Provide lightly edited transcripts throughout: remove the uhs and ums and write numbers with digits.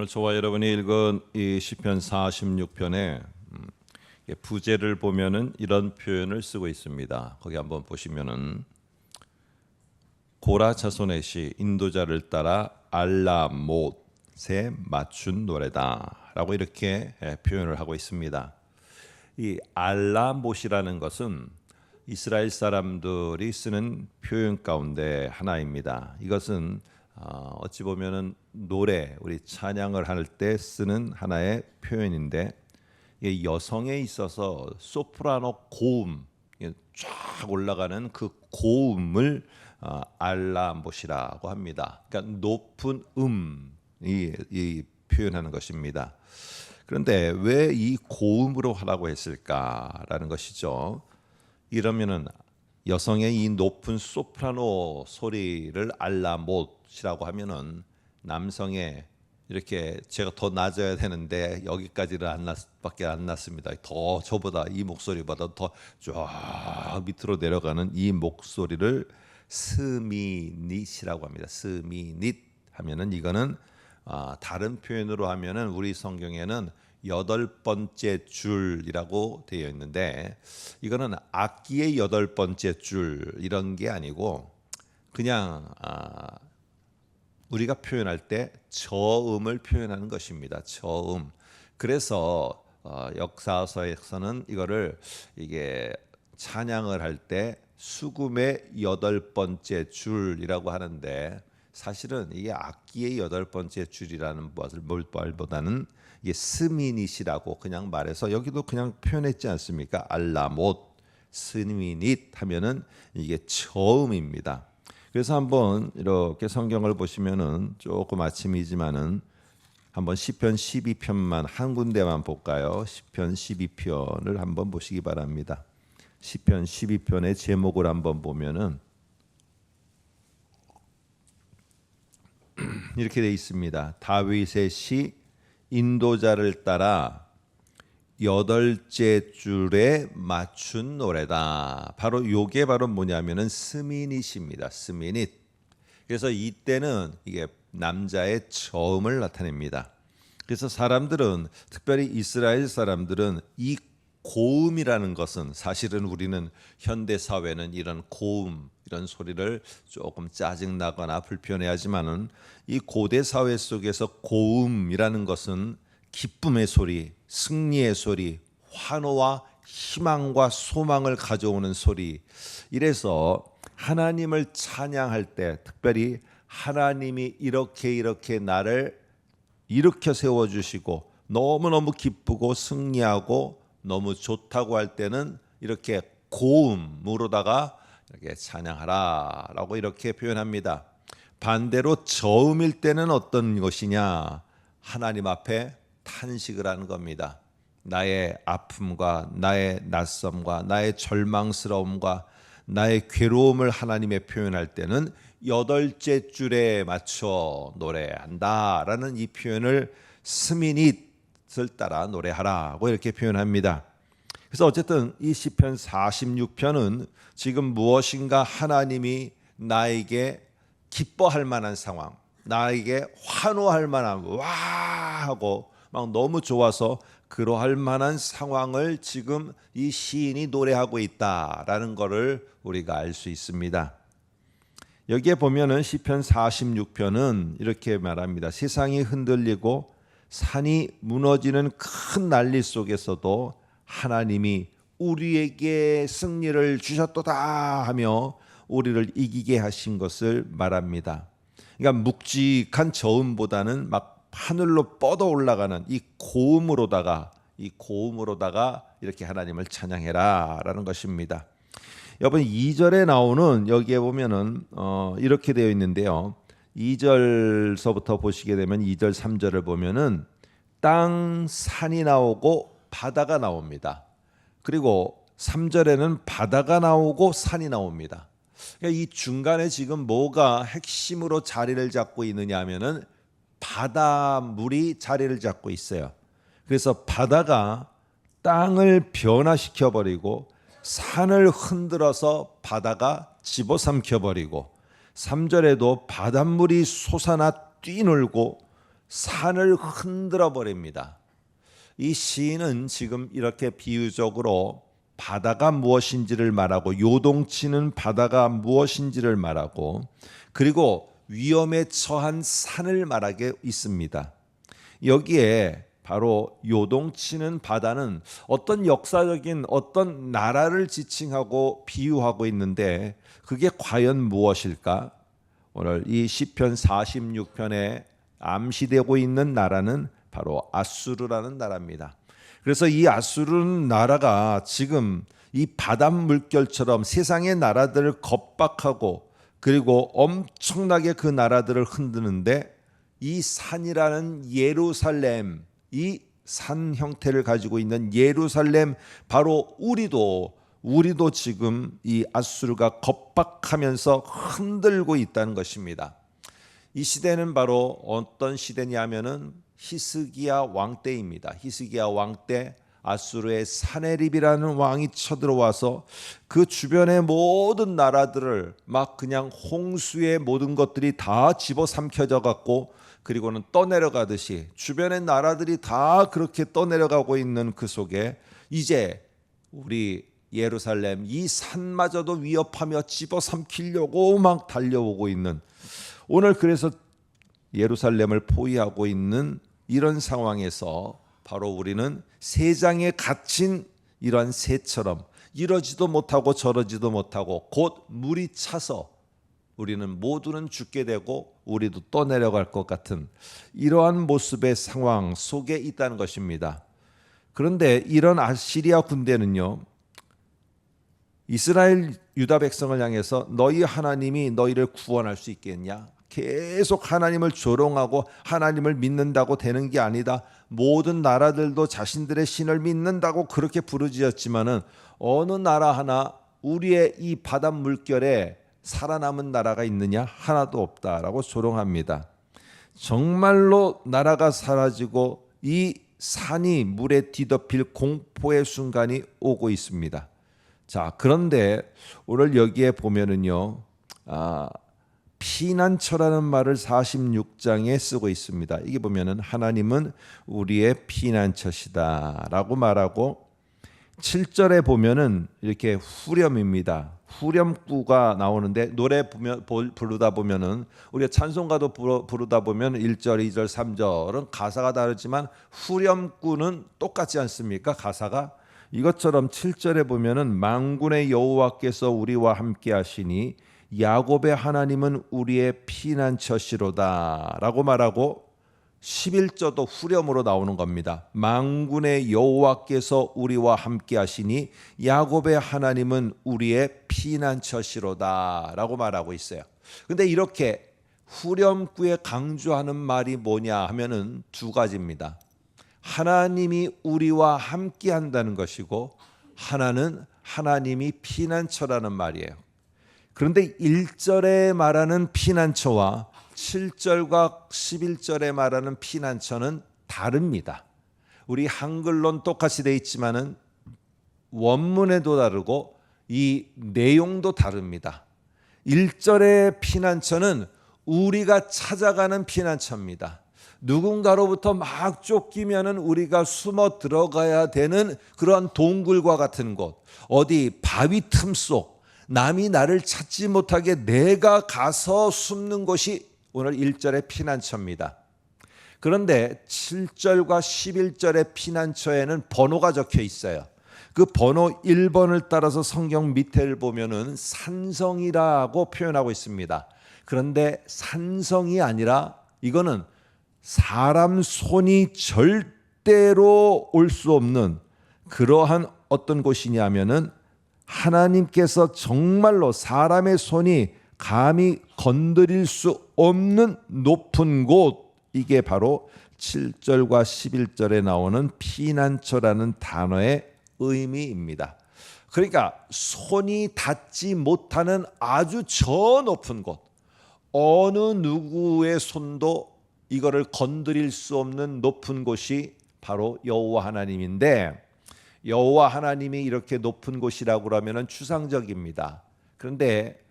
오늘 저와 여러분이 읽은 이 시편 46편에 부제를 보면은 이런 표현을 쓰고 있습니다. 거기 한번 보시면은 고라 자손의 시 인도자를 따라 알라못에 맞춘 노래다라고 이렇게 표현을 하고 있습니다. 이 알라못이라는 것은 이스라엘 사람들이 쓰는 표현 가운데 하나입니다. 이것은 어찌 보면은 노래, 우리 찬양을 할 때 쓰는 하나의 표현인데, 여성에 있어서 소프라노 고음, 쫙 올라가는 그 고음을 알라못이라고 합니다. 그러니까 높은 이 표현하는 것입니다. 그런데 왜 이 고음으로 하라고 했을까라는 것이죠. 이러면은 여성의 이 높은 소프라노 소리를 알라못이라고 하면은 남성의 이렇게 제가 더 낮아야 되는데 여기까지는 밖에 안 났습니다. 더 저보다 이 목소리보다 더 쫙 밑으로 내려가는 이 목소리를 스미닛이라고 합니다. 스미닛 하면은 이거는 다른 표현으로 하면은 우리 성경에는 8번째 줄이라고 되어 있는데, 이거는 악기의 8번째 줄 이런 게 아니고 그냥 우리가 표현할 때 저음을 표현하는 것입니다. 저음. 그래서 역사서에서는 이게 찬양을 할 때 수금의 8번째 줄이라고 하는데, 사실은 이게 악기의 8번째 줄이라는 말보다는 이게 스미닛이라고 그냥 말해서 여기도 그냥 표현했지 않습니까? 알라못, 스미닛 하면은 이게 저음입니다. 그래서 한번 이렇게 성경을 보시면은 조금 아침이지만은 한번 시편 12편만 한 군데만 볼까요? 시편 12편을 한번 보시기 바랍니다. 시편 12편의 제목을 한번 보면은 이렇게 되어 있습니다. 다윗의 시 인도자를 따라 8째 줄에 맞춘 노래다. 바로 요게 바로 뭐냐면은 스미닛입니다. 스미닛. 그래서 이때는 이게 남자의 저음을 나타냅니다. 그래서 사람들은, 특별히 이스라엘 사람들은 이 고음이라는 것은, 사실은 우리는 현대 사회는 이런 고음, 이런 소리를 조금 짜증나거나 불편해하지만은 이 고대 사회 속에서 고음이라는 것은 기쁨의 소리, 승리의 소리, 환호와 희망과 소망을 가져오는 소리. 이래서 하나님을 찬양할 때, 특별히 하나님이 이렇게 나를 일으켜 세워주시고 너무너무 기쁘고 승리하고 너무 좋다고 할 때는 이렇게 고음으로다가 이렇게 찬양하라라고 이렇게 표현합니다. 반대로 저음일 때는 어떤 것이냐? 하나님 앞에 탄식을 하는 겁니다. 나의 아픔과 나의 낯섦과 나의 절망스러움과 나의 괴로움을 하나님에 표현할 때는 8째 줄에 맞춰 노래한다라는 이 표현을 스미닛을 따라 노래하라고 이렇게 표현합니다. 그래서 어쨌든 이 시편 46편은 지금 무엇인가 하나님이 나에게 기뻐할 만한 상황, 나에게 환호할 만한 와 하고 막 너무 좋아서 그러할 만한 상황을 지금 이 시인이 노래하고 있다라는 것을 우리가 알 수 있습니다. 여기에 보면은 시편 46편은 이렇게 말합니다. 세상이 흔들리고 산이 무너지는 큰 난리 속에서도 하나님이 우리에게 승리를 주셨도다 하며 우리를 이기게 하신 것을 말합니다. 그러니까 묵직한 저음보다는 막 하늘로 뻗어 올라가는 이 고음으로다가 이렇게 하나님을 찬양해라라는 것입니다. 여러분 2절에 나오는, 여기에 보면은 이렇게 되어 있는데요. 2절서부터 보시게 되면 2절 3절을 보면은 땅, 산이 나오고 바다가 나옵니다. 그리고 3절에는 바다가 나오고 산이 나옵니다. 그러니까 이 중간에 지금 뭐가 핵심으로 자리를 잡고 있느냐 하면은 바닷물이 자리를 잡고 있어요. 그래서 바다가 땅을 변화시켜 버리고 산을 흔들어서 바다가 집어삼켜 버리고, 3절에도 바닷물이 솟아나 뛰놀고 산을 흔들어 버립니다. 이 시인은 지금 이렇게 비유적으로 바다가 무엇인지를 말하고 요동치는 바다가 무엇인지를 말하고 그리고 위험에 처한 산을 말하게 있습니다. 여기에 바로 요동치는 바다는 어떤 역사적인 어떤 나라를 지칭하고 비유하고 있는데 그게 과연 무엇일까? 오늘 이 시편 46편에 암시되고 있는 나라는 바로 아수르라는 나라입니다. 그래서 이 아수르 나라가 지금 이 바닷 물결처럼 세상의 나라들을 겁박하고 그리고 엄청나게 그 나라들을 흔드는데 이 산이라는 예루살렘, 이 산 형태를 가지고 있는 예루살렘, 바로 우리도 지금 이 아수르가 겁박하면서 흔들고 있다는 것입니다. 이 시대는 바로 어떤 시대냐면은 히스기야 왕 때입니다. 히스기야 왕 때 아수르의 사네립이라는 왕이 쳐들어와서 그 주변의 모든 나라들을 막 그냥 홍수의 모든 것들이 다 집어삼켜져 갖고 그리고는 떠내려가듯이 주변의 나라들이 다 그렇게 떠내려가고 있는 그 속에 이제 우리 예루살렘 이 산마저도 위협하며 집어삼키려고 막 달려오고 있는, 오늘 그래서 예루살렘을 포위하고 있는 이런 상황에서 바로 우리는 새 장에 갇힌 이러한 새처럼 이러지도 못하고 저러지도 못하고 곧 물이 차서 우리는 모두는 죽게 되고 우리도 떠내려갈 것 같은 이러한 모습의 상황 속에 있다는 것입니다. 그런데 이런 아시리아 군대는요, 이스라엘 유다 백성을 향해서 너희 하나님이 너희를 구원할 수 있겠냐? 계속 하나님을 조롱하고 하나님을 믿는다고 되는 게 아니다. 모든 나라들도 자신들의 신을 믿는다고 그렇게 부르짖었지만은 어느 나라 하나 우리의 이 바닷 물결에 살아남은 나라가 있느냐? 하나도 없다라고 조롱합니다. 정말로 나라가 사라지고 이 산이 물에 뒤덮일 공포의 순간이 오고 있습니다. 자, 그런데 오늘 여기에 보면은요, 피난처라는 말을 46장에 쓰고 있습니다. 이게 보면은 하나님은 우리의 피난처시다라고 말하고 7절에 보면은 이렇게 후렴입니다. 후렴구가 나오는데 노래 부르다 보면은 우리가 찬송가도 부르다 보면 1절, 2절, 3절은 가사가 다르지만 후렴구는 똑같지 않습니까? 가사가 이것처럼 7절에 보면은 만군의 여호와께서 우리와 함께 하시니 야곱의 하나님은 우리의 피난처시로다 라고 말하고 11절도 후렴으로 나오는 겁니다. 만군의 여호와께서 우리와 함께 하시니 야곱의 하나님은 우리의 피난처시로다 라고 말하고 있어요. 근데 이렇게 후렴구에 강조하는 말이 뭐냐 하면은 두 가지입니다. 하나님이 우리와 함께 한다는 것이고 하나는 하나님이 피난처라는 말이에요. 그런데 1절에 말하는 피난처와 7절과 11절에 말하는 피난처는 다릅니다. 우리 한글로는 똑같이 되어 있지만은 원문에도 다르고 이 내용도 다릅니다. 1절의 피난처는 우리가 찾아가는 피난처입니다. 누군가로부터 막 쫓기면은 우리가 숨어 들어가야 되는 그런 동굴과 같은 곳, 어디 바위 틈 속, 남이 나를 찾지 못하게 내가 가서 숨는 곳이 오늘 1절의 피난처입니다. 그런데 7절과 11절의 피난처에는 번호가 적혀 있어요. 그 번호 1번을 따라서 성경 밑에를 보면은 산성이라고 표현하고 있습니다. 그런데 산성이 아니라 이거는 사람 손이 절대로 올 수 없는 그러한 어떤 곳이냐면은 하나님께서 정말로 사람의 손이 감히 건드릴 수 없는 높은 곳, 이게 바로 7절과 11절에 나오는 피난처라는 단어의 의미입니다. 그러니까 손이 닿지 못하는 아주 저 높은 곳, 어느 누구의 손도 이거를 건드릴 수 없는 높은 곳이 바로 여호와 하나님인데, 여호와 하나님이 이렇게 높은 곳이라고 그러면은 추상적입니다. 그런데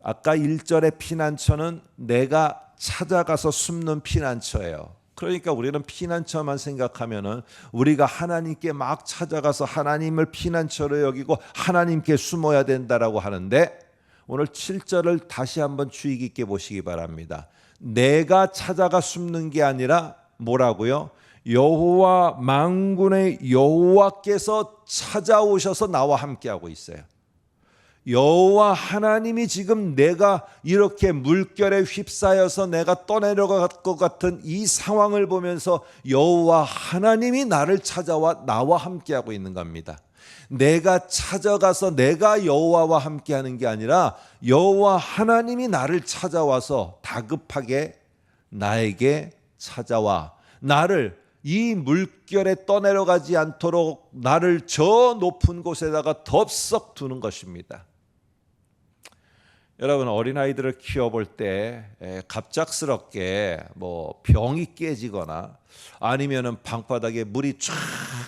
아까 1절의 피난처는 내가 찾아가서 숨는 피난처예요. 그러니까 우리는 피난처만 생각하면은 우리가 하나님께 막 찾아가서 하나님을 피난처로 여기고 하나님께 숨어야 된다라고 하는데, 오늘 7절을 다시 한번 주의 깊게 보시기 바랍니다. 내가 찾아가 숨는 게 아니라 뭐라고요? 여호와 만군의 여호와께서 찾아오셔서 나와 함께하고 있어요. 여호와 하나님이 지금 내가 이렇게 물결에 휩싸여서 내가 떠내려갈 것 같은 이 상황을 보면서 여호와 하나님이 나를 찾아와 나와 함께하고 있는 겁니다. 내가 찾아가서 내가 여호와와 함께하는 게 아니라 여호와 하나님이 나를 찾아와서 다급하게 나에게 찾아와 나를 이 물결에 떠내려가지 않도록 나를 저 높은 곳에다가 덥석 두는 것입니다. 여러분, 어린아이들을 키워볼 때 갑작스럽게 뭐 병이 깨지거나 아니면은 방바닥에 물이 쫙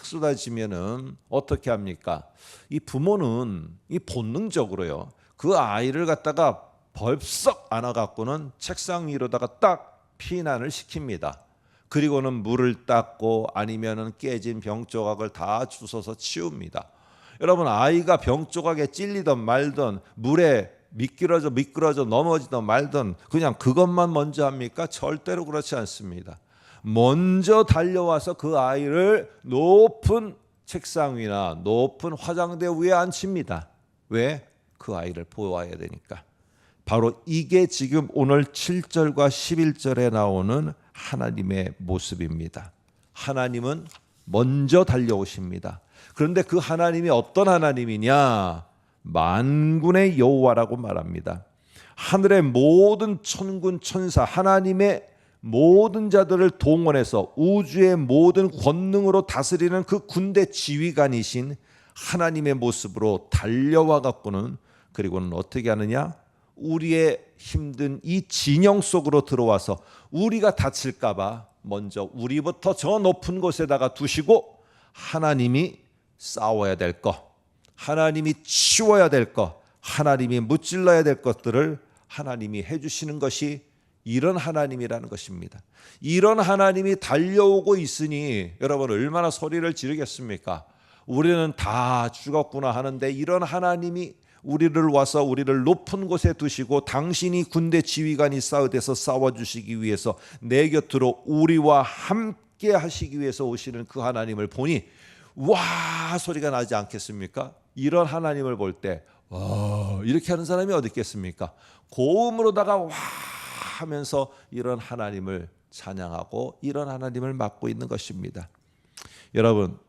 쏟아지면은 어떻게 합니까? 이 부모는 이 본능적으로요, 그 아이를 갖다가 벌썩 안아갖고는 책상 위로다가 딱 피난을 시킵니다. 그리고는 물을 닦고 아니면은 깨진 병 조각을 다 주워서 치웁니다. 여러분, 아이가 병 조각에 찔리든 말든 물에 미끄러져 넘어지든 말든 그냥 그것만 먼저 합니까? 절대로 그렇지 않습니다. 먼저 달려와서 그 아이를 높은 책상 위나 높은 화장대 위에 앉힙니다. 왜? 그 아이를 보호해야 되니까. 바로 이게 지금 오늘 7절과 11절에 나오는 하나님의 모습입니다. 하나님은 먼저 달려오십니다. 그런데 그 하나님이 어떤 하나님이냐? 만군의 여호와라고 말합니다. 하늘의 모든 천군 천사, 하나님의 모든 자들을 동원해서 우주의 모든 권능으로 다스리는 그 군대 지휘관이신 하나님의 모습으로 달려와 갖고는, 그리고는 어떻게 하느냐? 우리의 힘든 이 진영 속으로 들어와서 우리가 다칠까 봐 먼저 우리부터 저 높은 곳에다가 두시고 하나님이 싸워야 될 것, 하나님이 치워야 될 것, 하나님이 무찔러야 될 것들을 하나님이 해주시는 것이 이런 하나님이라는 것입니다. 이런 하나님이 달려오고 있으니 여러분 얼마나 소리를 지르겠습니까? 우리는 다 죽었구나 하는데 이런 하나님이 우리를 와서 우리를 높은 곳에 두시고 당신이 군대 지휘관이 싸우돼서 싸워주시기 위해서 내 곁으로 우리와 함께 하시기 위해서 오시는 그 하나님을 보니 와 소리가 나지 않겠습니까? 이런 하나님을 볼 때 이렇게 하는 사람이 어디 있겠습니까? 고음으로다가 와 하면서 이런 하나님을 찬양하고 이런 하나님을 맡고 있는 것입니다. 여러분,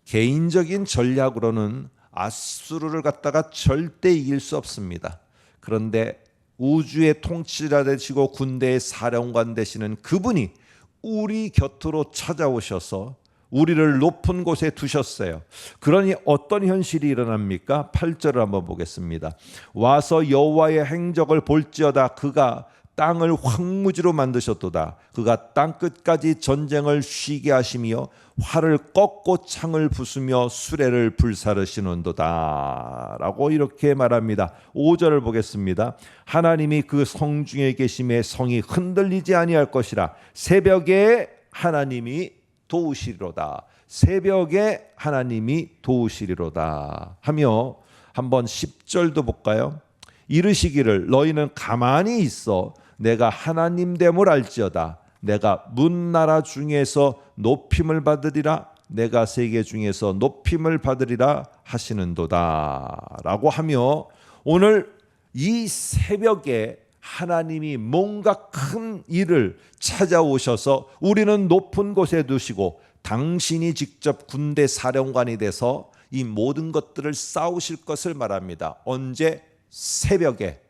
개인적인 전략으로는 아수르를 갖다가 절대 이길 수 없습니다. 그런데 우주의 통치자 되시고 군대의 사령관 되시는 그분이 우리 곁으로 찾아오셔서 우리를 높은 곳에 두셨어요. 그러니 어떤 현실이 일어납니까? 8절을 한번 보겠습니다. 와서 여호와의 행적을 볼지어다. 그가 땅을 황무지로 만드셨도다. 그가 땅 끝까지 전쟁을 쉬게 하시며 활을 꺾고 창을 부수며 수레를 불사르시는도다 라고 이렇게 말합니다. 5절을 보겠습니다. 하나님이 그 성중에 계심에 성이 흔들리지 아니할 것이라. 새벽에 하나님이 도우시리로다. 새벽에 하나님이 도우시리로다 하며 한번 10절도 볼까요? 이르시기를 너희는 가만히 있어 내가 하나님 됨을 알지어다. 내가 문나라 중에서 높임을 받으리라. 내가 세계 중에서 높임을 받으리라 하시는도다 라고 하며 오늘 이 새벽에 하나님이 뭔가 큰 일을 찾아오셔서 우리는 높은 곳에 두시고 당신이 직접 군대 사령관이 돼서 이 모든 것들을 싸우실 것을 말합니다. 언제? 새벽에.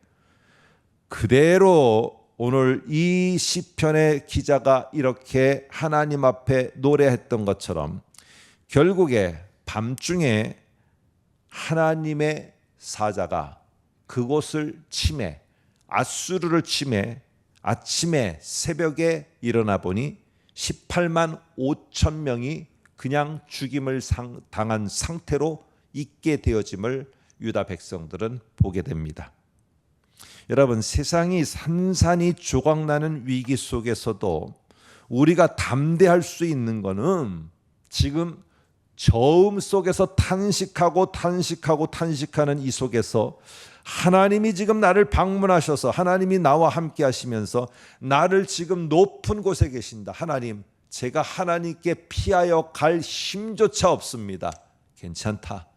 그대로 오늘 이 시편의 기자가 이렇게 하나님 앞에 노래했던 것처럼 결국에 밤중에 하나님의 사자가 그곳을 침해, 아수르를 침해 아침에 새벽에 일어나 보니 18만 5천 명이 그냥 죽임을 당한 상태로 있게 되어짐을 유다 백성들은 보게 됩니다. 여러분, 세상이 산산이 조각나는 위기 속에서도 우리가 담대할 수 있는 거는 지금 저음 속에서 탄식하는 이 속에서 하나님이 지금 나를 방문하셔서 하나님이 나와 함께 하시면서 나를 지금 높은 곳에 계신다. 하나님, 제가 하나님께 피하여 갈 힘조차 없습니다. 괜찮다.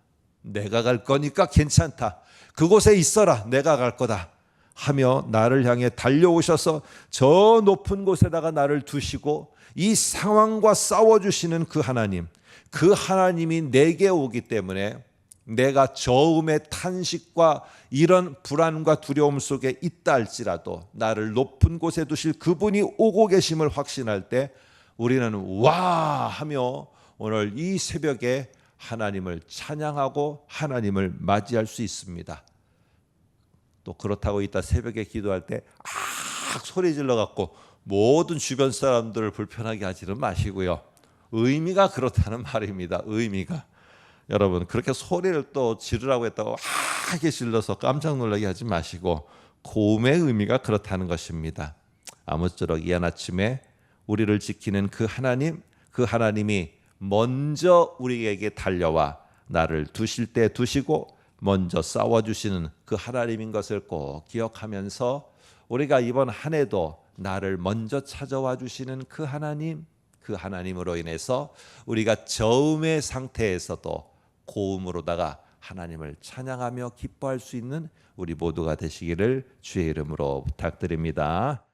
내가 갈 거니까 괜찮다. 그곳에 있어라. 내가 갈 거다. 하며 나를 향해 달려오셔서 저 높은 곳에다가 나를 두시고 이 상황과 싸워주시는 그 하나님, 그 하나님이 내게 오기 때문에 내가 저음의 탄식과 이런 불안과 두려움 속에 있다 할지라도 나를 높은 곳에 두실 그분이 오고 계심을 확신할 때 우리는 와 하며 오늘 이 새벽에 하나님을 찬양하고 하나님을 맞이할 수 있습니다. 또 그렇다고 이따 새벽에 기도할 때 소리 질러 갖고 모든 주변 사람들을 불편하게 하지는 마시고요. 의미가 그렇다는 말입니다. 의미가. 여러분 그렇게 소리를 또 지르라고 했다고 하게 질러서 깜짝 놀라게 하지 마시고 고음의 의미가 그렇다는 것입니다. 아무쪼록 이한 아침에 우리를 지키는 그 하나님, 그 하나님이 먼저 우리에게 달려와 나를 두실 때 두시고 먼저 싸워주시는 그 하나님인 것을 꼭 기억하면서 우리가 이번 한 해도 나를 먼저 찾아와 주시는 그 하나님, 그 하나님으로 인해서 우리가 저음의 상태에서도 고음으로다가 하나님을 찬양하며 기뻐할 수 있는 우리 모두가 되시기를 주의 이름으로 부탁드립니다.